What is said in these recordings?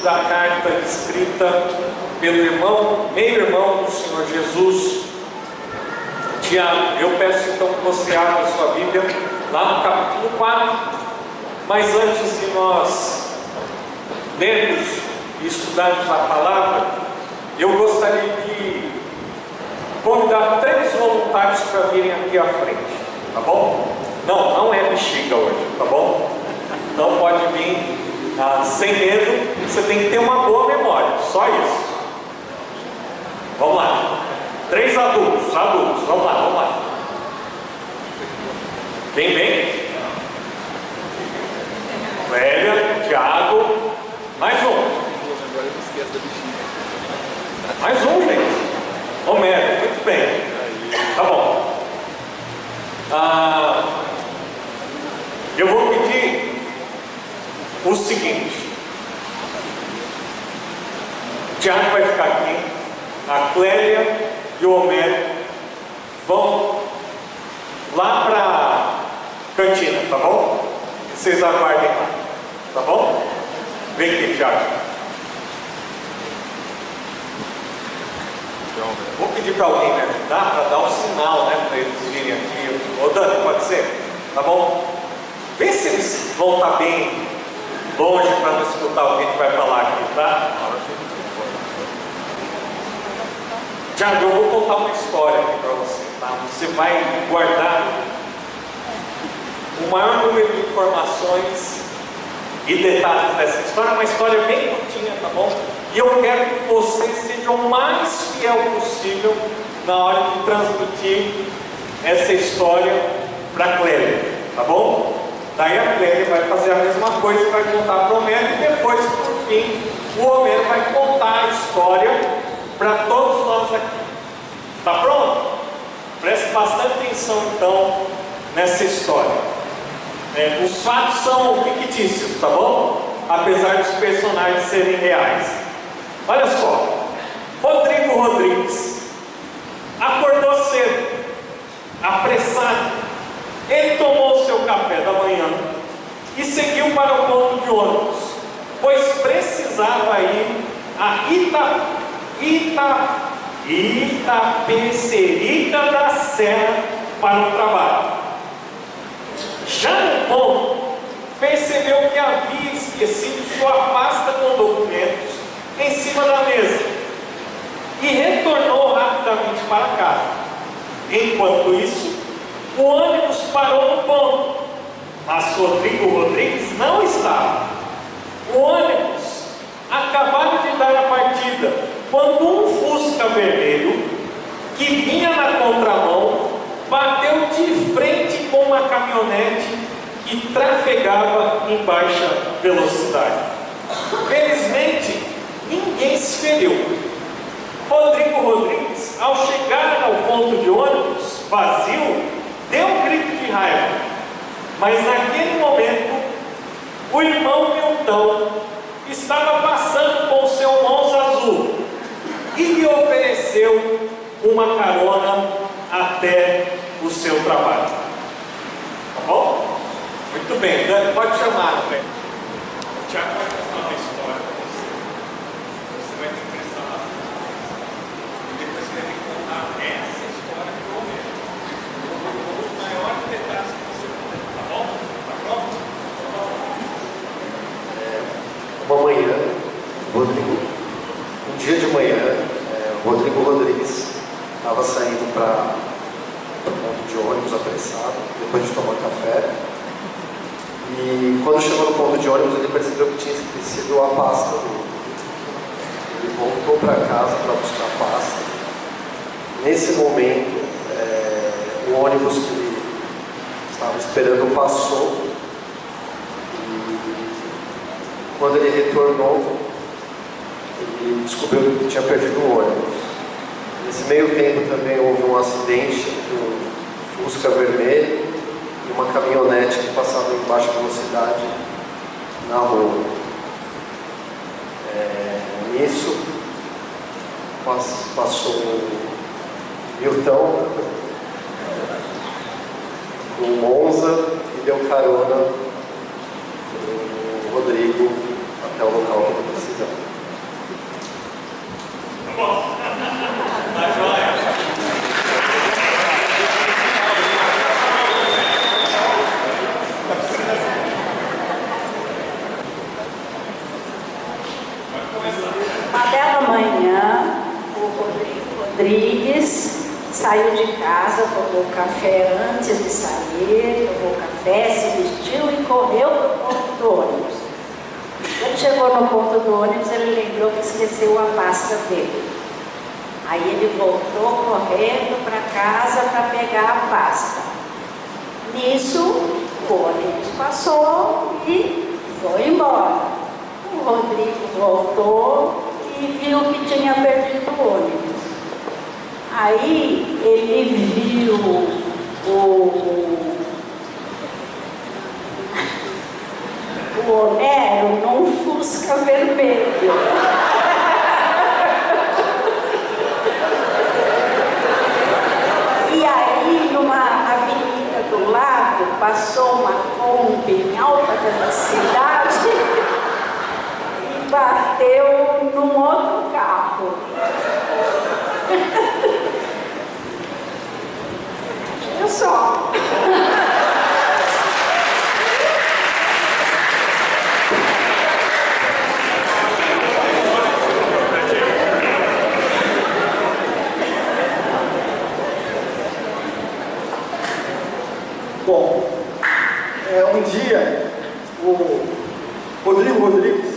da carta escrita pelo irmão, meio-irmão do Senhor Jesus, Tiago. Eu peço então que você abra a sua Bíblia lá no capítulo 4, mas antes de nós lermos e estudarmos a palavra, eu gostaria de convidar 3 voluntários para virem aqui à frente, tá bom? Não é bexiga hoje, tá bom? Então pode vir sem medo, você tem que ter uma boa memória, só isso. Vamos lá. 3 adultos, vamos lá. Quem vem? Clélia, Tiago, mais um. Mais um, gente. Homero, muito bem. Tá bom. Eu vou pedir o seguinte: o Tiago vai ficar aqui, a Clélia e o Homero vão lá para a cantina, tá bom? Vocês aguardem lá, tá bom? Vem aqui, Tiago. Vou pedir para alguém me ajudar para dar um sinal, né, para eles virem aqui. Ô Dani, pode ser? Tá bom? Vê se eles vão estar bem longe para não escutar o que a gente vai falar aqui, tá? Tiago, eu vou contar uma história aqui para você, tá? Você vai guardar o maior número de informações e detalhes dessa história, uma história bem curtinha, tá bom? E eu quero que você seja o mais fiel possível na hora de transmitir essa história para a Clélia, tá bom? Daí a Clélia vai fazer a mesma coisa, vai contar para o Homero, e depois, por fim, o Homero vai contar a história para todos nós aqui. Tá pronto? Preste bastante atenção então nessa história. Os fatos são fictícios, tá bom? Apesar dos personagens serem reais. Olha só, Rodrigo Rodrigues acordou cedo, apressado. Ele tomou seu café da manhã e seguiu para o ponto de ônibus, pois precisava ir a Itapecerica da Serra para o trabalho. Já no ponto, percebeu que havia esquecido sua pasta com documentos em cima da mesa e retornou rapidamente para casa. Enquanto isso, o ônibus parou no ponto, mas Rodrigo Rodrigues não estava. O ônibus acabava de dar a partida quando um Fusca vermelho que vinha na contramão bateu de frente com uma caminhonete que trafegava em baixa velocidade. Felizmente, ninguém se feriu. Rodrigo Rodrigues, ao chegar ao ponto de ônibus vazio, deu um grito de raiva. Mas naquele momento, o irmão Milton estava passando com o seu Monza azul e lhe ofereceu uma carona até o seu trabalho. Tá bom? Muito bem, Dani, pode chamar, né? O Tiago vai contar uma história. Você vai ter que prestar atenção. E depois você vai ter que contar essa história que eu ouvi. Os maiores detalhes que você puder. Tá bom? Tá pronto? Uma manhã, um dia de manhã, Rodrigo Rodrigues estava saindo para o ponto de ônibus apressado, depois de tomar café. E quando chegou no ponto de ônibus, ele percebeu que tinha esquecido a pasta. Ele voltou para casa para buscar a pasta. Nesse momento, o ônibus que ele estava esperando passou. E quando ele retornou, ele descobriu que tinha perdido o ônibus. Nesse meio tempo também houve um acidente entre um Fusca vermelho e uma caminhonete que passava em baixa velocidade na rua. Nisso passou o Milton com o Monza e deu carona para o Rodrigo até o local que ele precisava. manhã, o Rodrigo Rodrigues saiu de casa, tomou café antes de sair, tomou café, se vestiu e correu para o ponto do ônibus. Quando chegou no ponto do ônibus, ele lembrou que esqueceu a pasta dele. Aí ele voltou correndo para casa para pegar a pasta. Nisso, o ônibus passou e foi embora. O Rodrigo voltou e viu que tinha perdido o ônibus. Aí ele viu o Homero num Fusca vermelho. E aí, numa avenida do lado, passou uma Kombi em alta velocidade e bateu num outro carro. Olha só. Bom, um dia o Rodrigo Rodrigues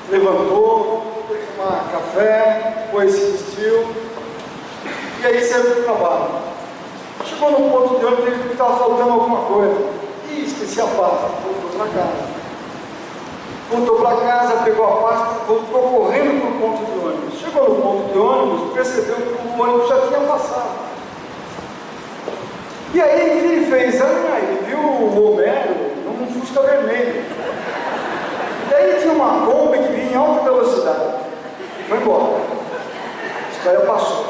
levantou, foi tomar café, depois se vestiu e aí saiu do trabalho. Chegou no ponto de ônibus e viu que estava faltando alguma coisa. Ih, esqueci a pasta, voltou para casa. Voltou para casa, pegou a pasta, voltou correndo para o ponto de ônibus. Chegou no ponto de ônibus, percebeu que o ônibus já tinha passado. E aí o que ele fez? Ele viu o Homero num Fusca vermelho. E aí tinha uma Kombi que vinha em alta velocidade. E foi embora. A história passou.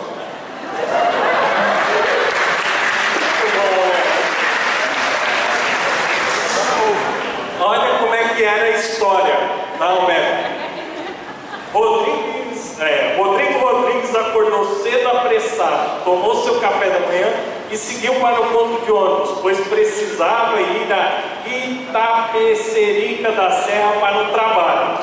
Olha como é que era a história da Homero. Rodrigo Rodrigues acordou cedo apressado, tomou seu café da manhã e seguiu para o ponto de ônibus, pois precisava ir a Itapecerica da Serra para o trabalho.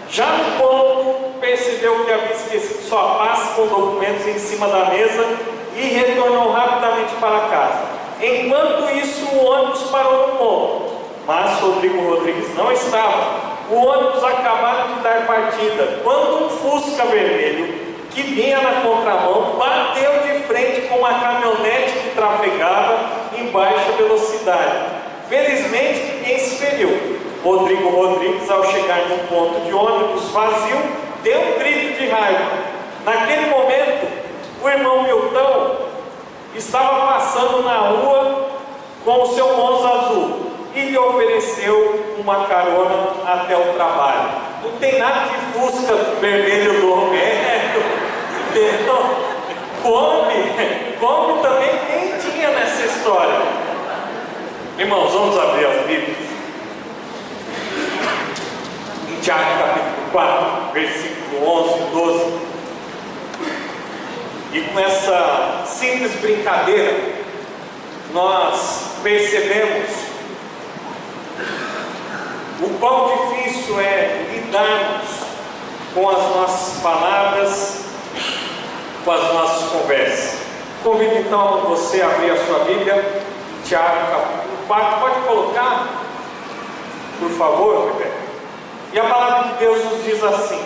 Já no ponto, percebeu que havia esquecido sua pasta com documentos em cima da mesa e retornou rapidamente para casa. Enquanto isso, o ônibus parou no ponto, mas Rodrigo Rodrigues não estava. O ônibus acabara de dar partida, quando um Fusca vermelho, que vinha na contramão, bateu de frente com uma caminhonete que trafegava em baixa velocidade. Felizmente, ninguém se feriu. Rodrigo Rodrigues, ao chegar num ponto de ônibus vazio, deu um grito de raiva. Naquele momento, o irmão Milton estava passando na rua com o seu Monza azul e lhe ofereceu uma carona até o trabalho. Não tem nada de Fusca vermelho do Homero, entendeu? Kombi também nem tinha nessa história. Irmãos, vamos abrir as Bíblias. Em Tiago capítulo 4, versículo 11 e 12. E com essa simples brincadeira, nós percebemos o quão difícil é lidarmos com as nossas palavras, com as nossas conversas. Convido então você a abrir a sua Bíblia, Tiago capítulo 4, pode colocar, por favor, Rebeca. E a palavra de Deus nos diz assim: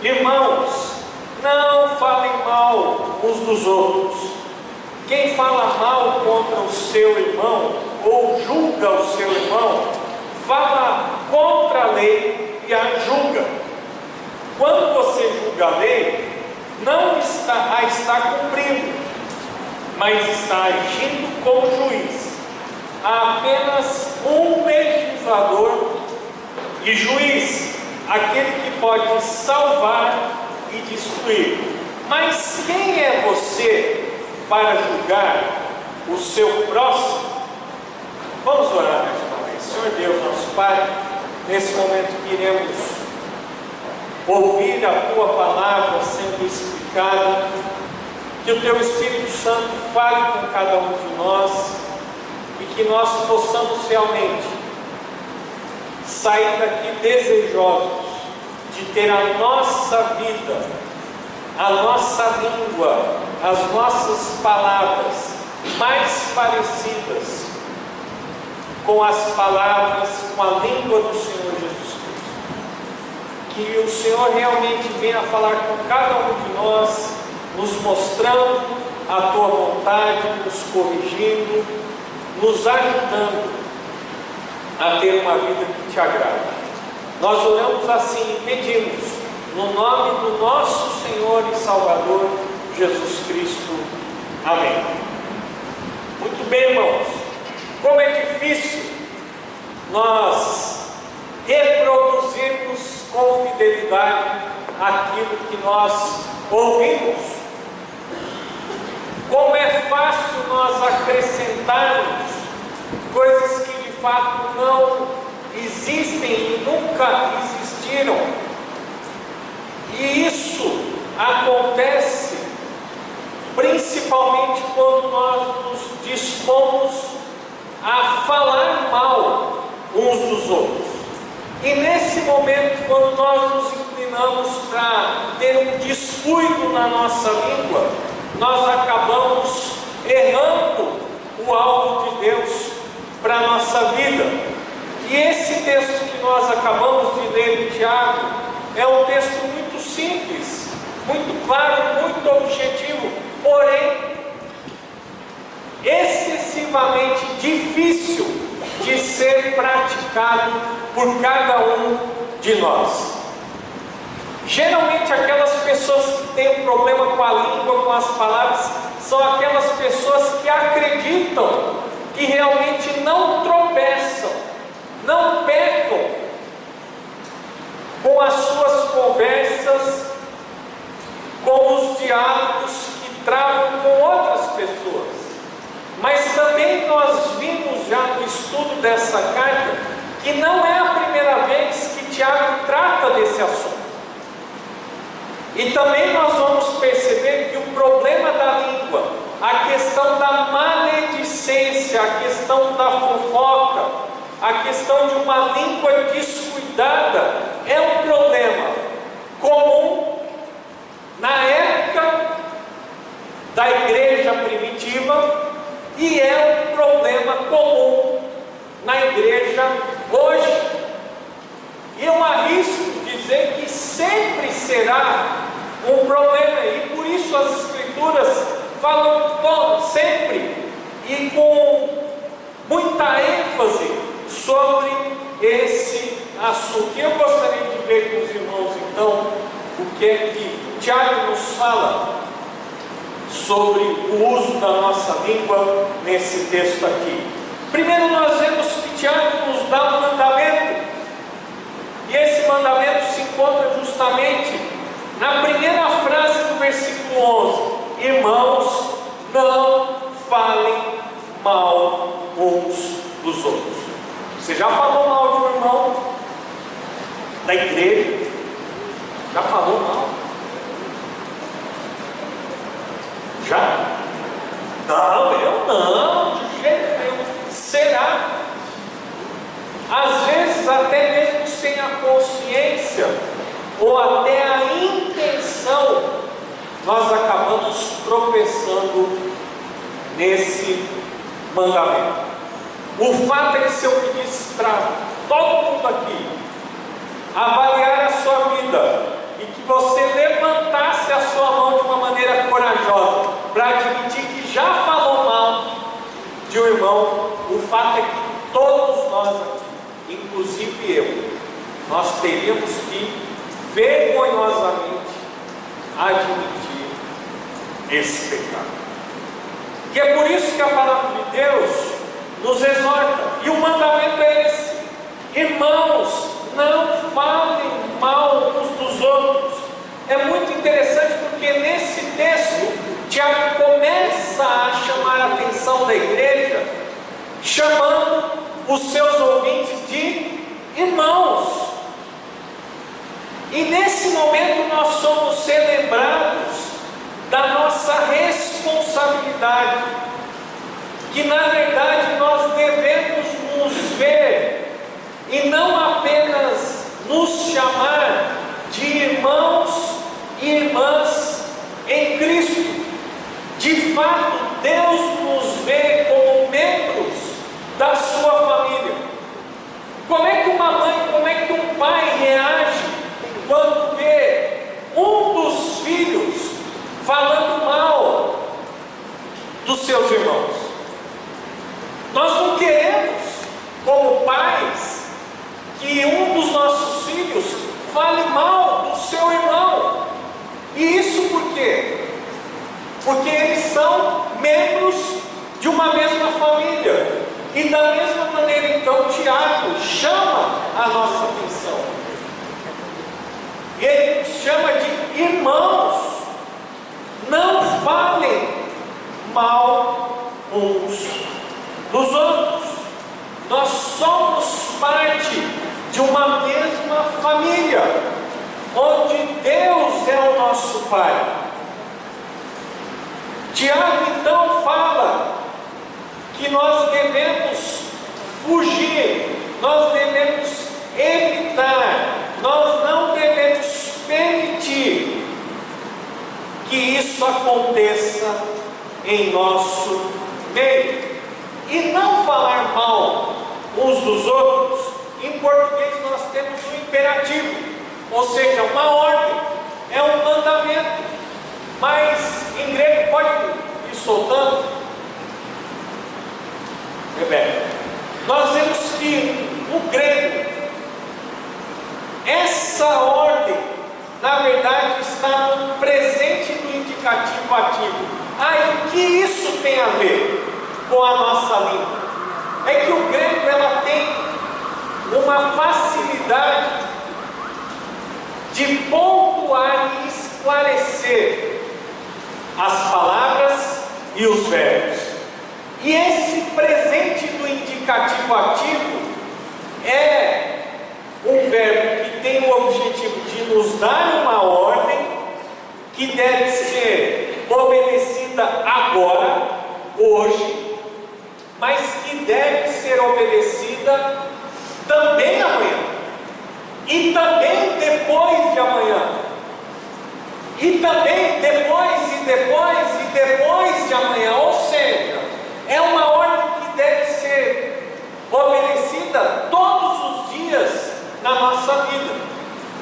irmãos, não falem mal uns dos outros. Quem fala mal contra o seu irmão, ou julga o seu irmão, fala contra a lei e a julga. Quando você julga a lei, não a está cumprindo, mas está agindo como juiz. Há apenas um legislador e juiz, aquele que pode salvar e destruir. Mas quem é você para julgar o seu próximo? Vamos orar mais uma vez. Senhor Deus, nosso Pai, nesse momento queremos ouvir a Tua palavra sendo explicada, que o Teu Espírito Santo fale com cada um de nós e que nós possamos realmente sair daqui desejosos de ter a nossa vida a nossa língua, as nossas palavras mais parecidas com as palavras, com a língua do Senhor Jesus Cristo. Que o Senhor realmente venha falar com cada um de nós, nos mostrando a tua vontade, nos corrigindo, nos ajudando a ter uma vida que te agrade. Nós oramos assim e pedimos, no nome do nosso Senhor e Salvador, Jesus Cristo. Amém. Muito bem, irmãos. Como é difícil nós reproduzirmos com fidelidade aquilo que nós ouvimos. Como é fácil nós acrescentarmos coisas que de fato não existem e nunca existiram. E isso acontece principalmente quando nós nos dispomos a falar mal uns dos outros. E nesse momento, quando nós nos inclinamos para ter um descuido na nossa língua, nós acabamos errando o alvo de Deus para a nossa vida. E esse texto que nós acabamos de ler em Tiago é um texto muito simples, muito claro, muito objetivo, porém excessivamente difícil de ser praticado por cada um de nós. Geralmente aquelas pessoas que têm um problema com a língua, com as palavras, são aquelas pessoas que acreditam que realmente não tropeçam, não pecam com as suas conversas, com os diálogos que travam com outras pessoas. Mas também nós vimos já no estudo dessa carta que não é a primeira vez que Tiago trata desse assunto. E também nós vamos perceber que o problema da língua, a questão da maledicência, a questão da fofoca, a questão de uma língua descuidada, é um problema comum na época da igreja primitiva e é um problema comum na igreja hoje. E eu arrisco dizer que sempre será um problema, e por isso as Escrituras falam sempre e com muita ênfase sobre esse assunto. E eu gostaria de ver com os irmãos então o que é que Tiago nos fala sobre o uso da nossa língua nesse texto aqui. Primeiro nós vemos que Tiago nos dá um mandamento, e esse mandamento se encontra justamente na primeira frase do versículo 11: irmãos, não falem mal uns dos outros. Você já falou mal de um irmão da igreja? Já falou mal? Já? Não, eu não, de jeito nenhum. Será? Às vezes até mesmo sem a consciência ou até a intenção, nós acabamos tropeçando nesse mandamento. O fato é que se eu pedisse para todo mundo aqui avaliar a sua vida e que você levantasse a sua mão de uma maneira corajosa para admitir que já falou mal de um irmão, o fato é que todos nós aqui, inclusive eu, nós teríamos que vergonhosamente admitir esse pecado. E é por isso que a palavra de Deus nos exorta, e o mandamento é esse: irmãos, não falem mal uns dos outros. É muito interessante porque nesse texto Tiago começa a chamar a atenção da igreja, chamando os seus ouvintes de irmãos. E nesse momento nós somos lembrados da nossa responsabilidade, que na verdade nós devemos nos ver e não apenas nos chamar de irmãos e irmãs membros de uma mesma família. E da mesma maneira, então, Tiago chama a nossa atenção. Ele nos chama de irmãos. Não falem mal uns dos outros. Nós somos parte de uma mesma família, onde Deus é o nosso Pai. Tiago então fala que nós devemos fugir, nós devemos evitar, nós não devemos permitir que isso aconteça em nosso meio. E não falar mal uns dos outros, em português nós temos um imperativo, ou seja, uma ordem, é um mandamento, mas em grego pode ir soltando. Rebeca, nós vemos que o grego, essa ordem, na verdade, está no presente do indicativo ativo. E o que isso tem a ver com a nossa língua? É que o grego ela tem uma facilidade de pontuar e esclarecer as palavras e os verbos. E esse presente do indicativo ativo é um verbo que tem o objetivo de nos dar uma ordem que deve ser obedecida agora, hoje, mas que deve ser obedecida também amanhã, e também depois de amanhã, e também depois e depois e depois de amanhã. Ou seja, é uma ordem que deve ser obedecida todos os dias na nossa vida.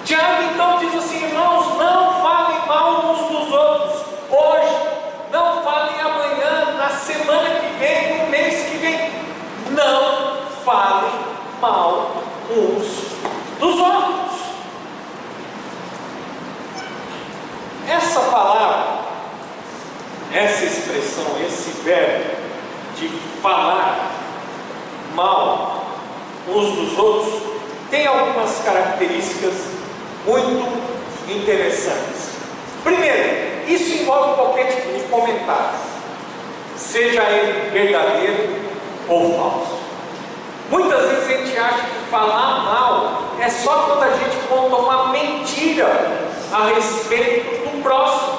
Tiago então diz assim: irmãos, não falem mal uns dos outros hoje, não falem amanhã, na semana que vem, no mês que vem. Não falem mal uns dos outros. Essa palavra, essa expressão, esse verbo de falar mal uns dos outros tem algumas características muito interessantes. Primeiro, isso envolve qualquer tipo de comentário, seja ele verdadeiro ou falso. Muitas vezes a gente acha que falar mal é só quando a gente conta uma mentira a respeito do próximo,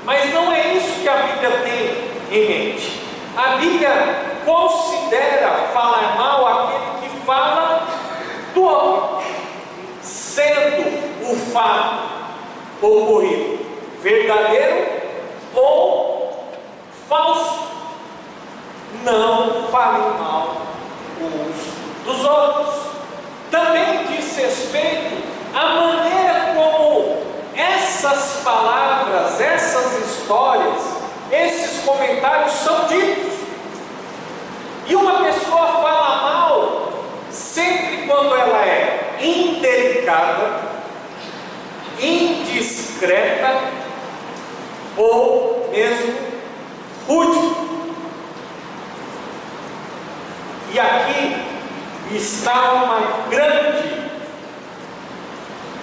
mas não é isso que a Bíblia tem em mente. A Bíblia considera falar mal aquele que fala do outro, sendo o fato ocorrido verdadeiro ou falso. Não falem mal uns dos outros. Também diz respeito à maneira como essas palavras, essas histórias, esses comentários são ditos. E uma pessoa fala mal sempre quando ela é indelicada, indiscreta ou mesmo rude. E aqui está uma grande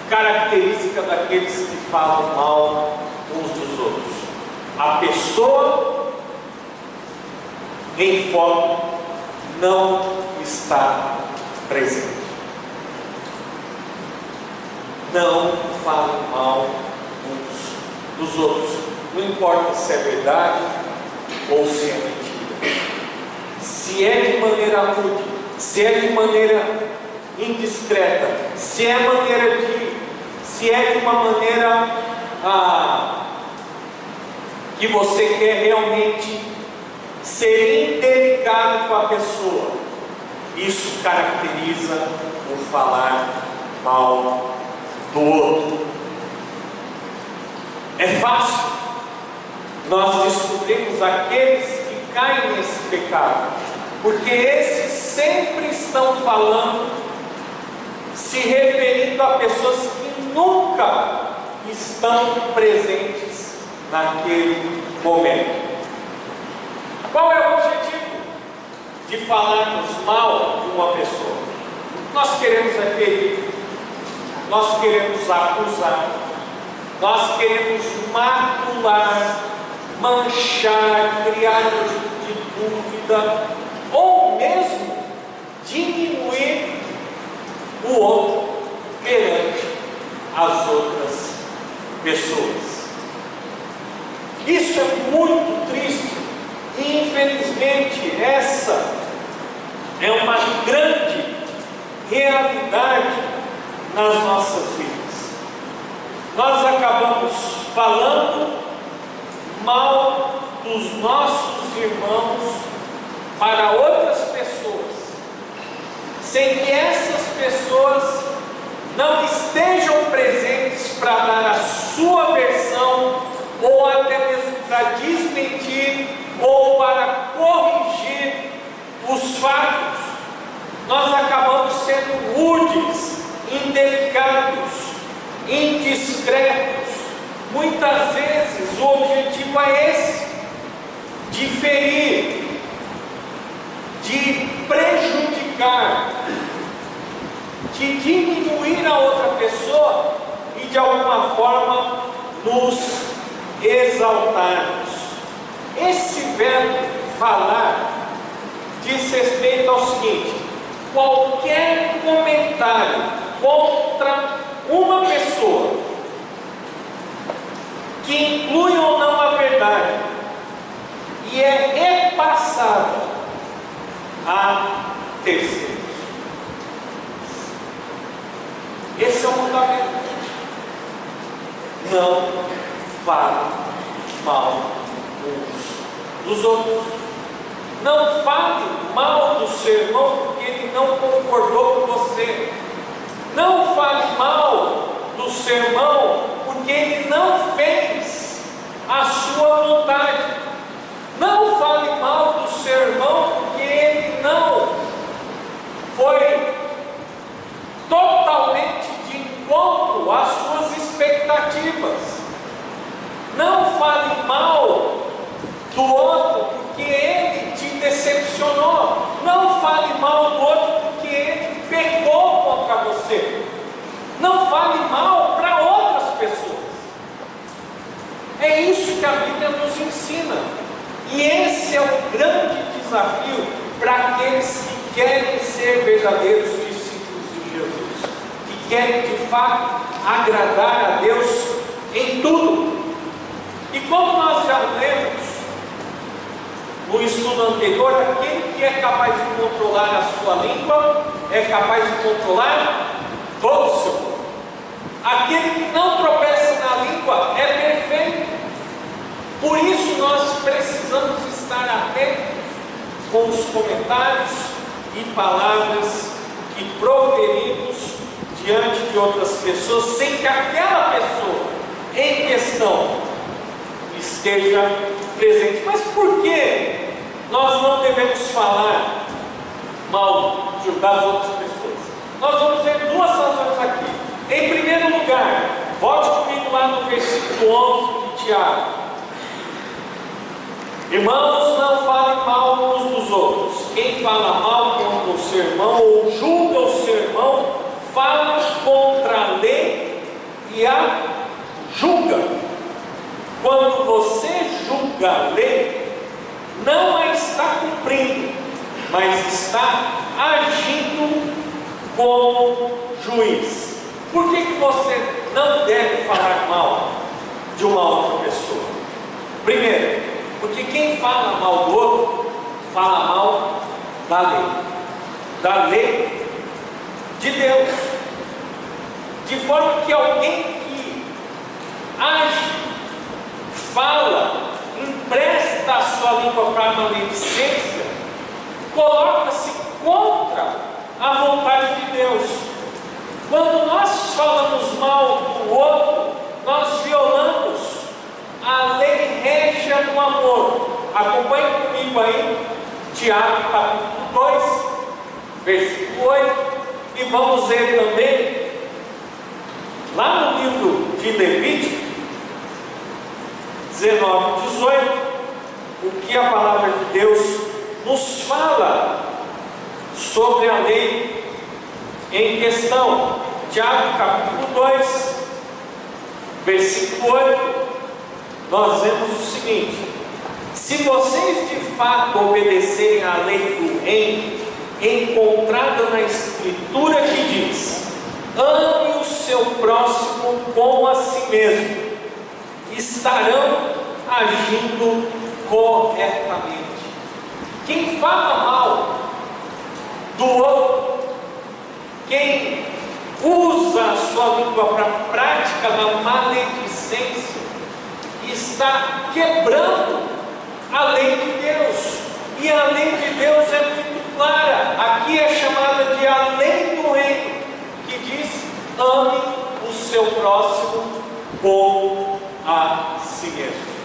característica daqueles que falam mal uns dos outros. A pessoa em foco não está presente. Não falem mal uns dos outros. Não importa se é verdade ou se é mentira. Se é de maneira rude, se é de maneira indiscreta, se é de uma maneira que você quer realmente ser indelicado com a pessoa, isso caracteriza o falar mal do outro. É fácil nós descobrirmos aqueles que caem nesse pecado, porque esses sempre estão falando, se referindo a pessoas que nunca estão presentes naquele momento. Qual é o objetivo de falarmos mal de uma pessoa? Nós queremos ferir, nós queremos acusar, nós queremos macular, manchar, criar um tipo de dúvida, ou mesmo diminuir o outro perante as outras pessoas. Isso é muito triste e infelizmente essa é uma grande realidade nas nossas vidas. Nós acabamos falando mal dos nossos irmãos para outras pessoas, sem que essas pessoas não estejam presentes para dar a sua versão, ou até mesmo para desmentir, ou para corrigir os fatos. Nós acabamos sendo rudes, indelicados, indiscretos. Muitas vezes o objetivo é esse, de ferir, de prejudicar, de diminuir a outra pessoa e de alguma forma nos exaltarmos. Esse verbo falar diz respeito ao seguinte: qualquer comentário contra uma pessoa que inclui ou não a verdade e é repassado a terceiros. Esse é o fundamento. Não fale mal uns dos outros. Não fale mal do seu irmão porque ele não concordou com você. Não fale mal do seu irmão porque ele não fez a sua vontade. Não fale mal do seu irmão porque ele não foi totalmente de encontro às suas expectativas. Não fale mal do outro porque ele te decepcionou. Não fale mal do outro porque ele pecou contra você. Não fale mal para outras pessoas. É isso que a Bíblia nos ensina. E esse é o grande desafio para aqueles que querem ser verdadeiros discípulos de Jesus, que querem de fato agradar a Deus em tudo. E como nós já lemos no estudo anterior, aquele que é capaz de controlar a sua língua é capaz de controlar todo o seu corpo. Aquele que não tropeça na língua é perfeito. Por isso nós precisamos estar atentos com os comentários e palavras que proferimos diante de outras pessoas, sem que aquela pessoa em questão esteja presente. Mas por que nós não devemos falar mal das outras pessoas? Nós vamos ver duas razões aqui. Em primeiro lugar, volte comigo lá no versículo 11 de Tiago. Irmãos, não falem mal uns dos outros. Quem fala mal contra o seu irmão ou julga o seu irmão, fala contra a lei e a julga. Quando você julga a lei, não a está cumprindo, mas está agindo como juiz. Por que você não deve falar mal de uma outra pessoa? Primeiro, porque quem fala mal do outro, fala mal da lei de Deus. De forma que alguém que age, fala, empresta a sua língua para a maledicência, coloca-se contra a vontade de Deus. Quando nós falamos mal do outro, nós violamos a lei régia do amor. Acompanhe comigo aí, Tiago capítulo 2, versículo 8, e vamos ver também, lá no livro de Levítico, 19, 18, o que a palavra de Deus nos fala sobre a lei em questão. Tiago capítulo 2, versículo 8, nós vemos o seguinte: se vocês de fato obedecerem à lei do reino, encontrada na Escritura, que diz: ame o seu próximo como a si mesmo, estarão agindo corretamente. Quem fala mal do outro, quem usa a sua língua para a prática da maledicência, está quebrando a lei de Deus. E a lei de Deus é muito clara. Aqui é chamada de a lei do reino, que diz: ame o seu próximo como a si mesmo.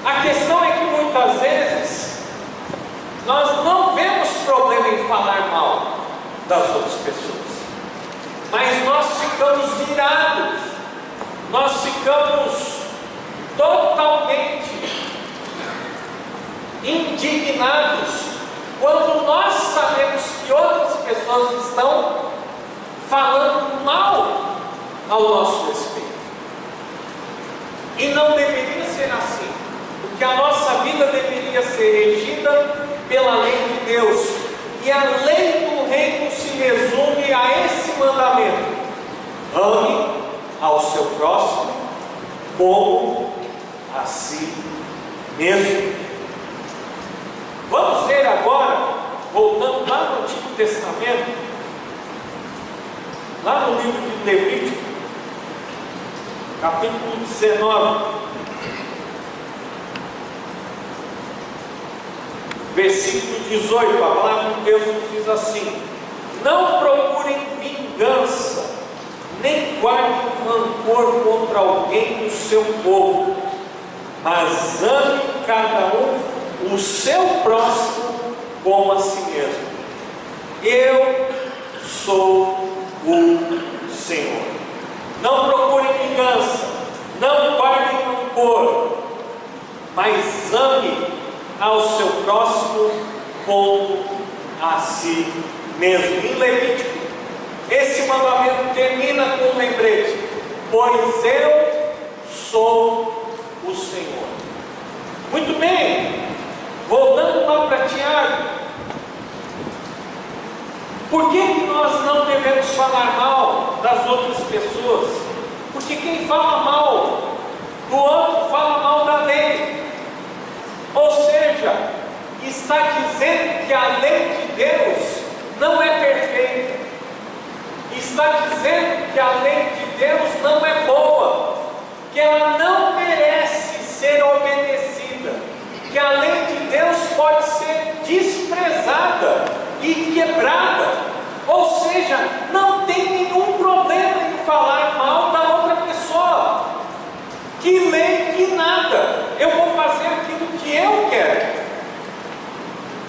A questão é que muitas vezes nós não vemos problema em falar mal das outras pessoas, mas nós ficamos irados, nós ficamos totalmente indignados quando nós sabemos que outras pessoas estão falando mal ao nosso respeito. E não deveria ser assim, porque a nossa vida deveria ser regida pela lei de Deus. E a lei do reino se resume a esse mandamento: ame ao seu próximo como a si mesmo. Vamos ver agora, voltando lá no Antigo Testamento, lá no livro de Levítico, capítulo 19, versículo 18, a palavra de Deus nos diz assim: não procurem vingança, nem guardem rancor contra alguém do seu povo, mas amem cada um o seu próximo como a si mesmo. Eu sou o Senhor. Não procurem vingança, não guardem rancor, mas ame ao seu próximo como a si mesmo. Em Levítico, esse mandamento termina com um lembrete: pois eu sou o Senhor. Muito bem, voltando lá para Tiago, por que nós não devemos falar mal das outras pessoas? Porque quem fala mal do outro fala mal da lei. Ou seja, está dizendo que a lei de Deus não é perfeita, está dizendo que a lei de Deus não é boa, que ela não merece ser obedecida, que a lei de Deus pode ser desprezada e quebrada. Ou seja, não tem nenhum problema em falar mal da outra pessoa. Que lei, que nada. Eu vou fazer aquilo que eu quero,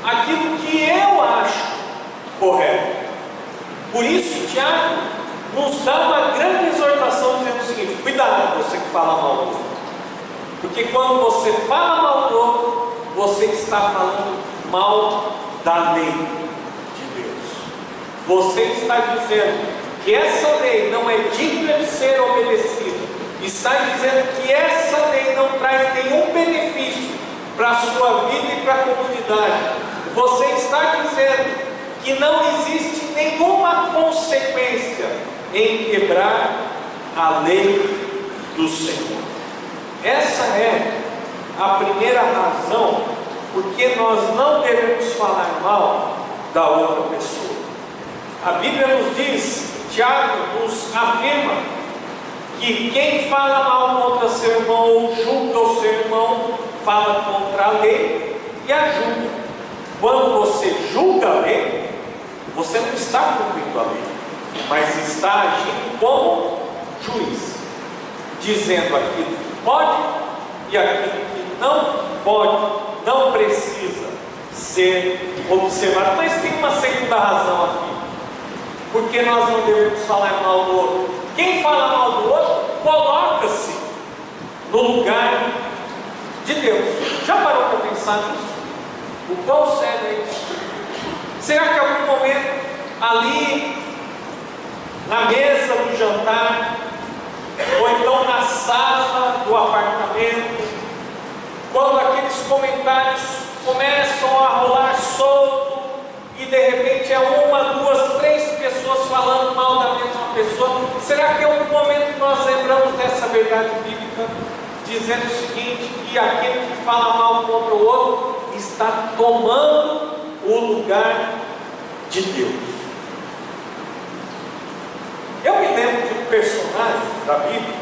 aquilo que eu acho correto. Por isso, Tiago nos dá uma grande exortação dizendo o seguinte: cuidado você que fala mal do outro, porque quando você fala mal do outro, você está falando mal da lei de Deus. Você está dizendo que essa lei não é digna de ser obedecida, está dizendo que essa lei não traz nenhum benefício para a sua vida e para a comunidade. Você está dizendo que não existe nenhuma consequência em quebrar a lei do Senhor. Essa é a primeira razão porque nós não devemos falar mal da outra pessoa. A Bíblia nos diz, Tiago nos afirma, que quem fala mal contra seu irmão ou julga o seu irmão, fala contra a lei e a julga. Quando você julga a lei, você não está cumprindo a lei, mas está agindo como juiz, dizendo aquilo que pode e aquilo que não pode, não precisa ser observado. Mas tem uma segunda razão aqui, porque nós não devemos falar mal do outro. Quem fala mal do outro, coloca-se no lugar de Deus. Já parou para pensar nisso? O quão sério é isso? Será que em algum momento, ali, na mesa do jantar, ou então na sala do apartamento, quando aqueles comentários começam a rolar solto, e de repente é uma, duas, três pessoas falando mal da mesma pessoa, será que em algum momento nós lembramos dessa verdade bíblica, dizendo o seguinte, que aquele que fala mal contra o outro está tomando o lugar de Deus? Eu me lembro de um personagem da Bíblia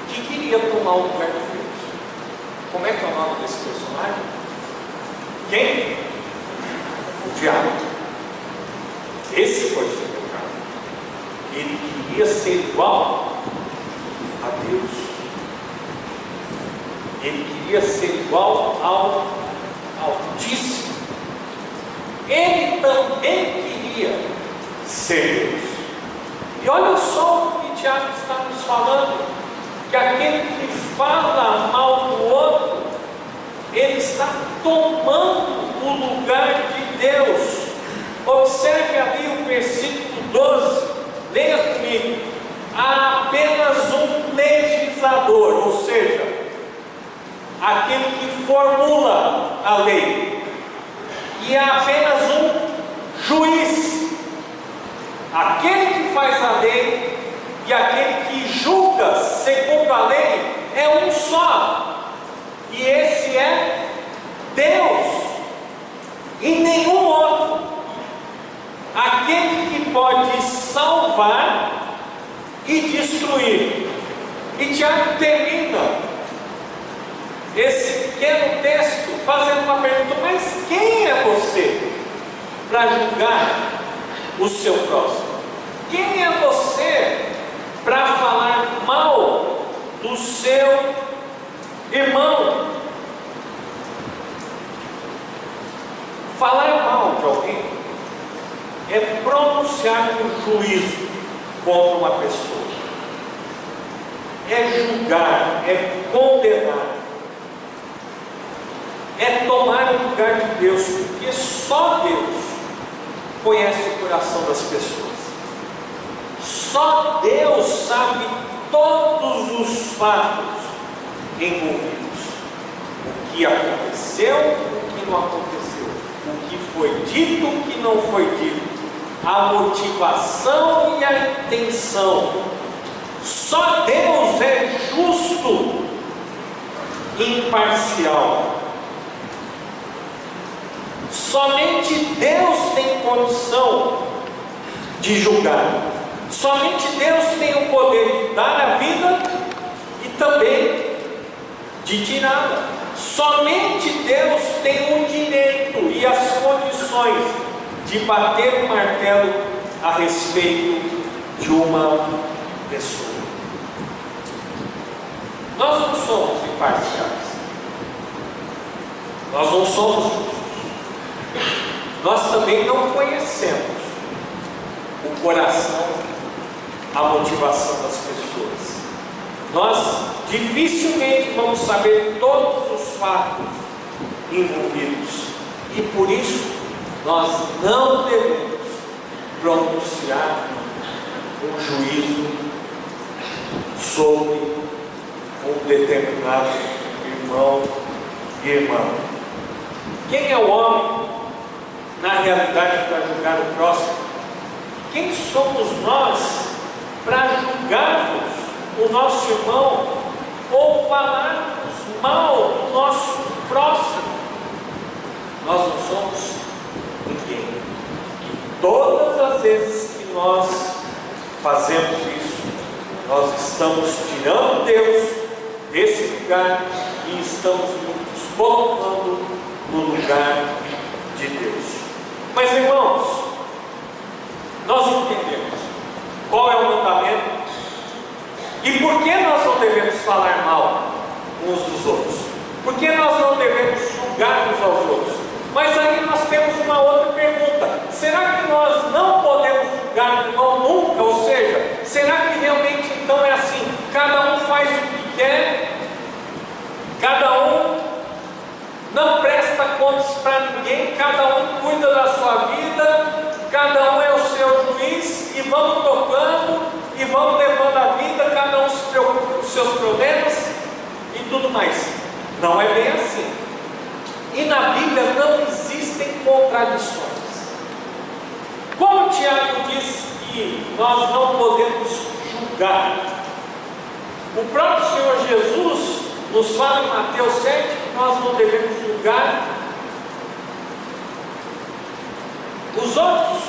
que queria tomar o lugar de Deus. Como é que é o nome desse personagem? Quem? O diabo. Esse foi o seu pecado. Ele queria ser igual a Deus. Ele queria ser igual ao Altíssimo. Ele também queria ser Deus. E olha só o que Tiago está nos falando, que aquele que fala mal do outro, ele está tomando o lugar de Deus. Observe ali o versículo 12, leia comigo. Há apenas um legislador, ou seja, aquele que formula a lei, e há apenas um juiz, aquele que faz a lei e aquele que julga segundo a lei é um só, e esse é Deus, e nenhum outro. Aquele que pode salvar e destruir. E Tiago termina esse pequeno texto fazendo uma pergunta: mas quem é você para julgar o seu próximo? Quem é você para falar mal do seu irmão? Falar mal de alguém é pronunciar um juízo contra uma pessoa, é julgar, é condenar, é tomar o lugar de Deus, porque só Deus conhece o coração das pessoas. Só Deus sabe todos os fatos envolvidos. O que aconteceu, o que não aconteceu, o que foi dito, o que não foi dito, a motivação e a intenção. Só Deus é justo e imparcial. Somente Deus tem condição de julgar. Somente Deus tem o poder de dar a vida e também de tirá-la. Somente Deus tem o direito e as condições de bater o martelo a respeito de uma pessoa. Nós não somos imparciais. Nós não somos justos. Nós também não conhecemos o coração, a motivação das pessoas. Nós dificilmente vamos saber todos os fatos envolvidos, e por isso nós não devemos pronunciar um juízo sobre um determinado irmão e irmã. Quem é o homem, na realidade, para julgar o próximo? Quem somos nós para julgarmos o nosso irmão ou falarmos mal do nosso próximo? Nós não somos ninguém. E todas as vezes que nós fazemos isso, nós estamos tirando Deus desse lugar e estamos nos colocando no lugar de Deus. Mas, irmãos, nós entendemos qual é o mandamento e por que nós não devemos falar mal uns dos outros, por que nós não devemos julgar uns aos outros. Mas aí nós temos uma outra pergunta: será que nós não podemos julgar o irmão nunca? Ou seja, será que realmente então é assim, cada um faz o que quer, cada contas para ninguém, cada um cuida da sua vida, cada um é o seu juiz, e vamos tocando, e vamos levando a vida, cada um se preocupa com os seus problemas e tudo mais. Não é bem assim. E na Bíblia não existem contradições. Como Tiago diz que nós não podemos julgar, o próprio Senhor Jesus nos fala em Mateus 7 que nós não devemos julgar os outros,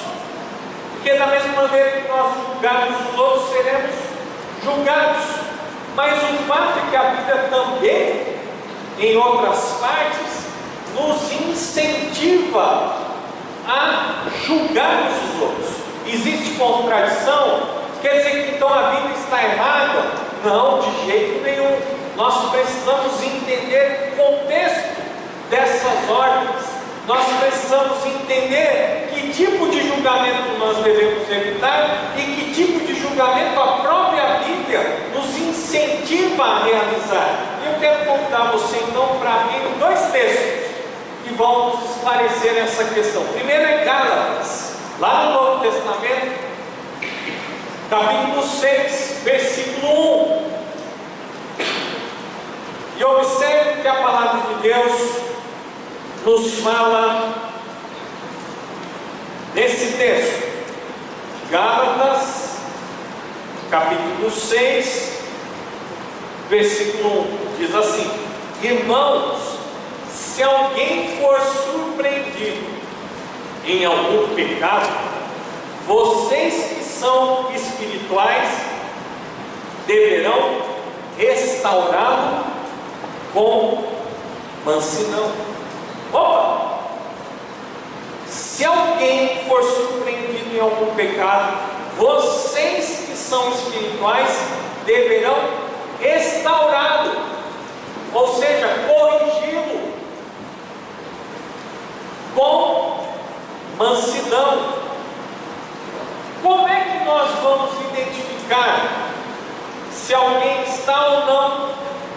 porque da mesma maneira que nós julgarmos os outros, seremos julgados. Mas o fato é que a Bíblia também, em outras partes, nos incentiva a julgarmos os outros. Existe contradição? Quer dizer que então a Bíblia está errada? Não, de jeito nenhum. Nós precisamos entender o contexto dessas ordens. Nós precisamos entender que tipo de julgamento nós devemos evitar e que tipo de julgamento a própria Bíblia nos incentiva a realizar. E eu quero convidar você então para abrir dois textos que vão nos esclarecer essa questão. Primeiro é Gálatas, lá no Novo Testamento, capítulo 6, versículo 1. E observe que a palavra de Deus nos fala nesse texto. Gálatas, capítulo 6, versículo 1, diz assim: irmãos, se alguém for surpreendido em algum pecado, vocês que são espirituais deverão restaurá-lo com mansidão. Opa! Se alguém for surpreendido em algum pecado, vocês que são espirituais deverão restaurá-lo, ou seja, corrigi-lo com mansidão. Como é que nós vamos identificar se alguém está ou não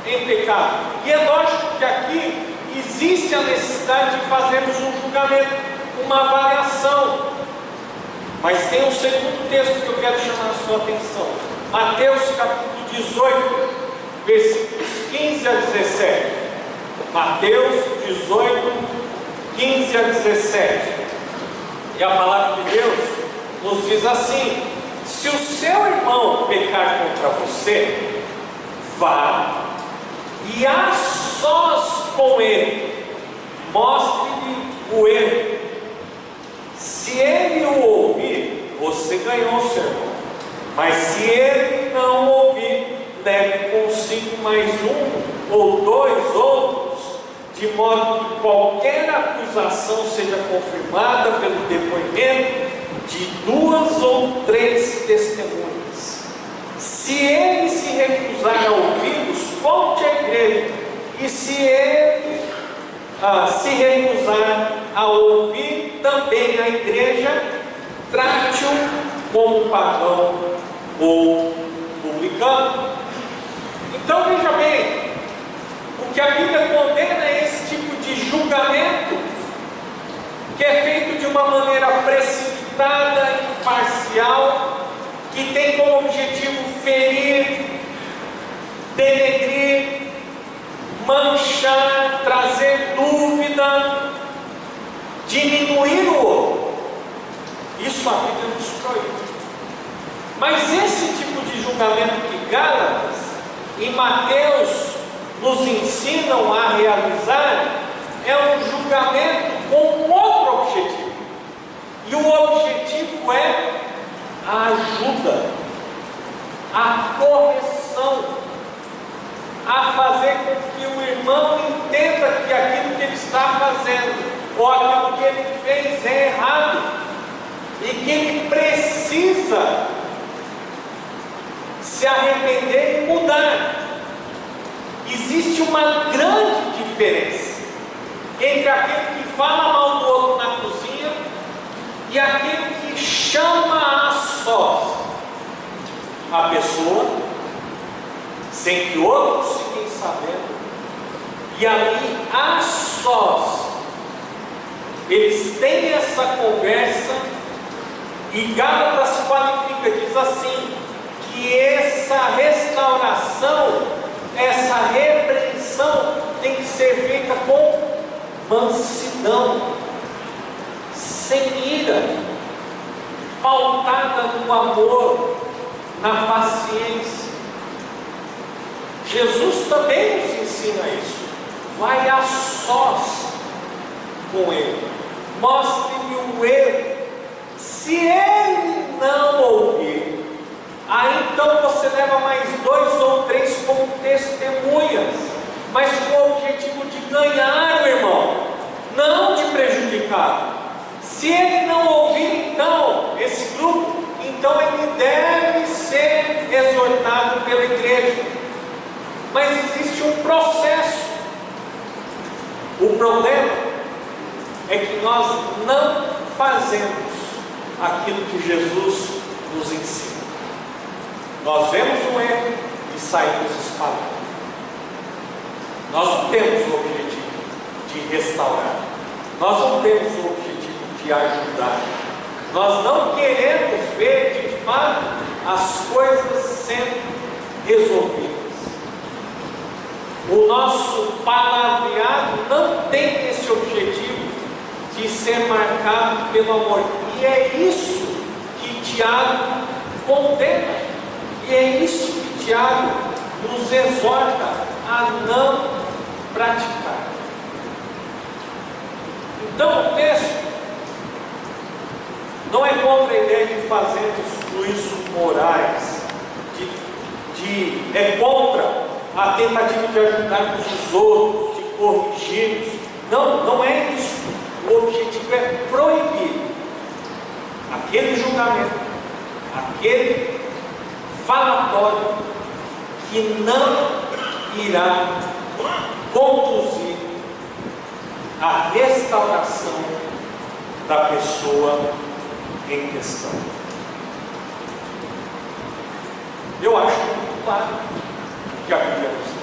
em pecado? E é lógico que aqui existe a necessidade de fazermos um julgamento, uma avaliação. Mas tem um segundo texto que eu quero chamar a sua atenção. Mateus capítulo 18, versículos 15 a 17. Mateus 18, 15 a 17. E a palavra de Deus nos diz assim: se o seu irmão pecar contra você, vá e a sós com ele, mostre-lhe o erro. Se ele o ouvir, você ganhou o seu irmão. Mas se ele não ouvir, leve consigo mais um ou dois outros, de modo que qualquer acusação seja confirmada pelo depoimento de 2 ou 3 testemunhas. Se ele se recusar a ouvi-los, volte à igreja. E se ele se recusar a ouvir também a igreja, trate-o como pagão ou publicano. Então veja bem, o que a Bíblia condena é esse tipo de julgamento que é feito de uma maneira precipitada, imparcial, que tem como objetivo ferir, denegrir, manchar, trazer dúvida, diminuir o outro. Isso a Bíblia nos proíbe. Mas esse tipo de julgamento que Gálatas e Mateus nos ensinam a realizar é um julgamento com outro objetivo. E o objetivo é a ajuda, a correção, a fazer com que o irmão entenda que aquilo que ele está fazendo ou aquilo que ele fez é errado e que ele precisa se arrepender e mudar. Existe uma grande diferença entre aquele que fala mal do outro na cozinha e aquele que chama a sós a pessoa sem que outros fiquem sabendo, e ali a sós Eles têm essa conversa e Gálatas qualifica, diz assim, que essa restauração, essa repreensão tem que ser feita com mansidão, sem ira, pautada no amor, na paciência. Jesus também nos ensina isso. Vai a sós com ele, mostre-lhe o erro. Se ele não ouvir, aí então você leva mais 2 ou 3 como testemunhas, mas com o objetivo de ganhar o irmão, não de prejudicar. Se ele não ouvir então esse grupo, então ele deve ser exortado pela igreja. Mas existe um processo. O problema é que nós não fazemos aquilo que Jesus nos ensina. Nós vemos um erro e saímos espalhando. Nós não temos o objetivo de restaurar. Nós não temos o objetivo de ajudar. Nós não queremos ver de fato as coisas sendo resolvidas. O nosso palavreado não tem esse objetivo de ser marcado pelo amor. E é isso que Tiago condena. E é isso que Tiago nos exorta a não praticar. Então o texto não é contra a ideia de fazermos juízos morais, é contra a tentativa de ajudarmos os outros, de corrigirmos. Não, não é isso. O objetivo é proibir aquele julgamento, aquele falatório que não irá conduzir à restauração da pessoa em questão. Eu acho muito claro que a Bíblia nos ensina.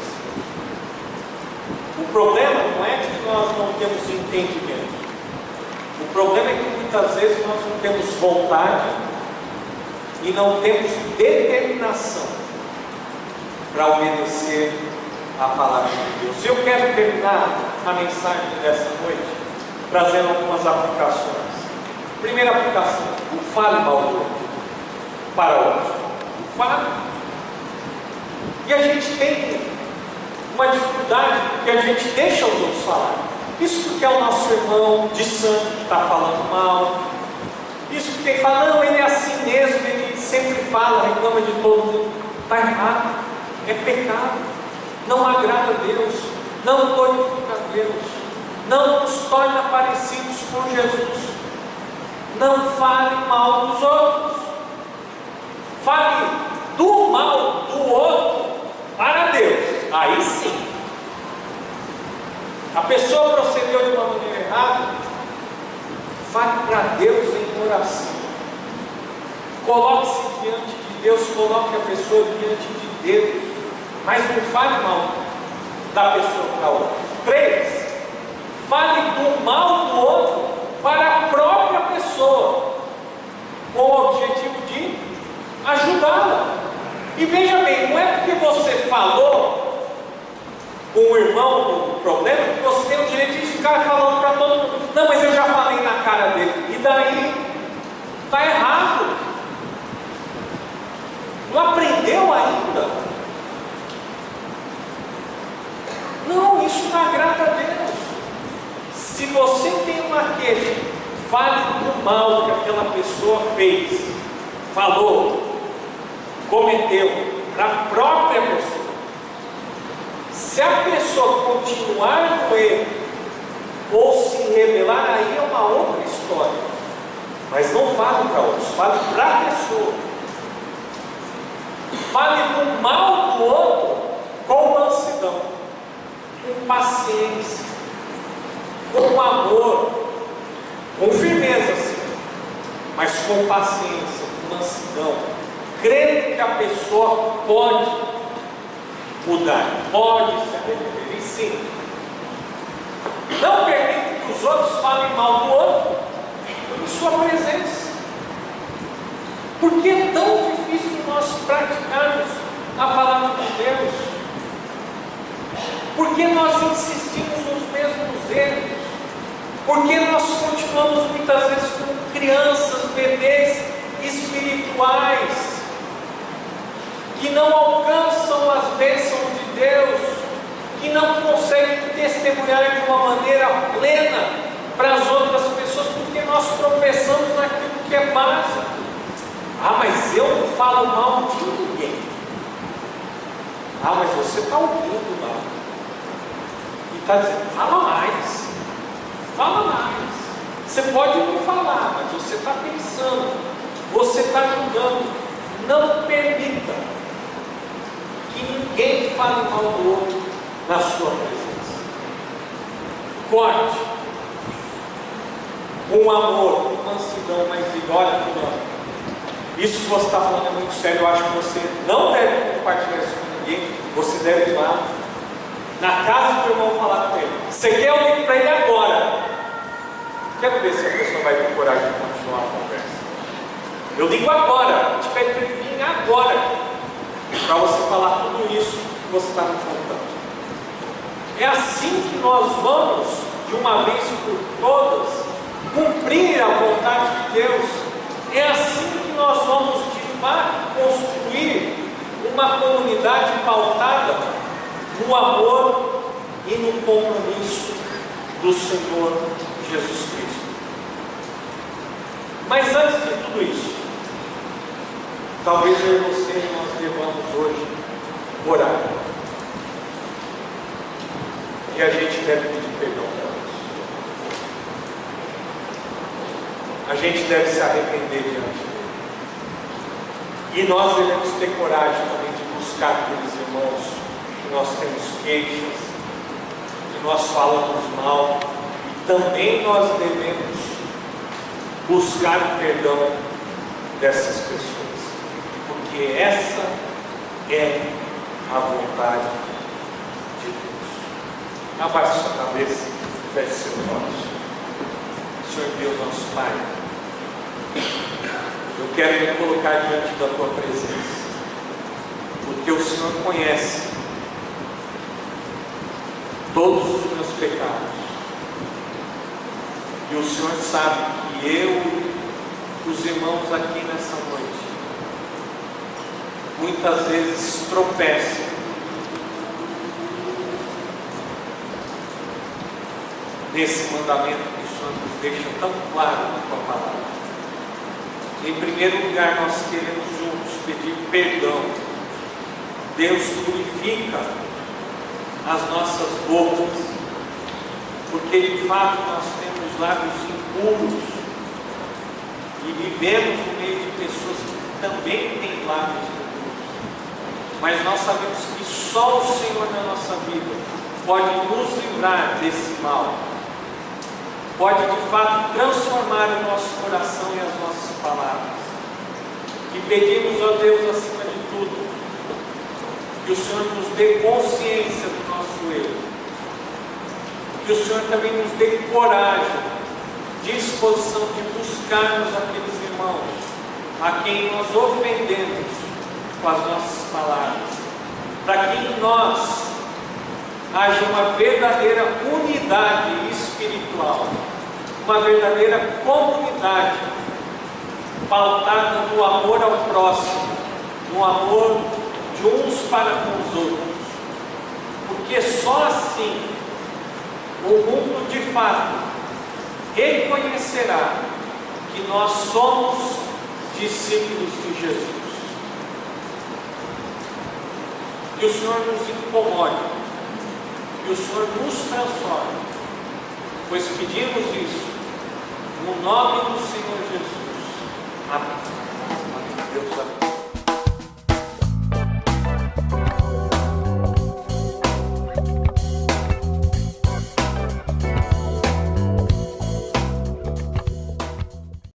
O problema não é que nós não temos entendimento. O problema é que muitas vezes nós não temos vontade e não temos determinação para obedecer a palavra de Deus. Eu quero terminar a mensagem dessa noite trazendo algumas aplicações. Primeira aplicação: o fale mal do outro para outro. O fale. E a gente tem uma dificuldade porque a gente deixa os outros falar. Isso porque é o nosso irmão de sangue que está falando mal. Isso porque ele fala, não, ele é assim mesmo, ele sempre fala, reclama de todo mundo. Está errado, é pecado, não agrada a Deus, não glorifica a Deus, não nos torna parecidos com Jesus. Não fale mal dos outros, fale do mal do outro para Deus. Aí sim, a pessoa procedeu de uma maneira errada, fale para Deus em oração. Coloque-se diante de Deus, coloque a pessoa diante de Deus, mas não fale mal da pessoa para outra. 3, fale do mal do outro para a própria pessoa, com o objetivo de ajudá-la. E veja bem, não é porque você falou com o irmão do problema que você tem o direito de ficar falando para todo mundo. Não, mas eu já falei na cara dele. E daí? Está errado. Não aprendeu ainda? Não, isso não agrada a Deus. Se você tem uma queixa, fale do mal que aquela pessoa fez, falou, cometeu, para a própria pessoa. Se a pessoa continuar no erro ou se rebelar, aí é uma outra história. Mas não fale para outros, fale para a pessoa. Fale do mal do outro com mansidão, com paciência, com amor, com firmeza, sim, mas com paciência, com mansidão, crendo que a pessoa pode mudar, pode se arrepender. E sim, não permita que os outros falem mal do outro em sua presença. Por que é tão difícil nós praticarmos a palavra de Deus? Por que nós insistimos nos mesmos erros? Por que nós continuamos muitas vezes como crianças, bebês espirituais, que não alcançam as bênçãos de Deus, que não conseguem testemunhar de uma maneira plena para as outras pessoas, porque nós tropeçamos naquilo que é básico. Ah, mas eu não falo mal de ninguém. Ah, mas você está ouvindo lá. E está dizendo, fala mais. Fala mais. Você pode não falar, mas você está pensando. Você está julgando. Não permita que ninguém fale mal do outro na sua presença. Corte. Com amor, com mansidão, mas diga, olha, fulano, isso que você está falando é muito sério, eu acho que você não deve compartilhar isso com ninguém, você deve ir lá na casa do irmão falar com ele. Você quer alguém para ele agora? Quero ver se a pessoa vai ter coragem de continuar a conversa. Eu digo agora, eu te pede para ele vir agora, para você falar tudo isso que você está me contando. É assim que nós vamos, de uma vez por todas, cumprir a vontade de Deus. É assim que nós vamos, de fato, construir uma comunidade pautada no amor e no compromisso do Senhor Jesus Cristo. Mas antes de tudo isso, talvez eu e você, nós devamos hoje orar. E a gente deve pedir perdão para Deus. A gente deve se arrepender diante dele. E nós devemos ter coragem também de buscar aqueles irmãos que nós temos queixas, que nós falamos mal. E também nós devemos buscar o perdão dessas pessoas. Porque essa é a vontade de Deus. Abaixe sua cabeça e feche seus olhos. Senhor Deus, nosso Pai, eu quero me colocar diante da Tua presença, porque o Senhor conhece todos os meus pecados, e o Senhor sabe que eu e os irmãos aqui nessa noite, muitas vezes tropeçam nesse mandamento que o Senhor nos deixa tão claro na Tua palavra. Em primeiro lugar, nós queremos juntos pedir perdão. Deus, purifica as nossas bocas, porque de fato nós temos lábios impuros e vivemos no meio de pessoas que também têm lábios impuros. Mas nós sabemos que só o Senhor na nossa vida pode nos livrar desse mal, pode de fato transformar o nosso coração e as nossas palavras. E pedimos a Deus, acima de tudo, que o Senhor nos dê consciência do nosso erro, que o Senhor também nos dê coragem, disposição de buscarmos aqueles irmãos a quem nós ofendemos com as nossas palavras, para que em nós haja uma verdadeira unidade espiritual, uma verdadeira comunidade pautada no amor ao próximo, no amor de uns para com os outros, porque só assim o mundo de fato reconhecerá que nós somos discípulos de Jesus. Que o Senhor nos incomode, que o Senhor nos transforme, pois pedimos isso no nome do Senhor Jesus. Amém.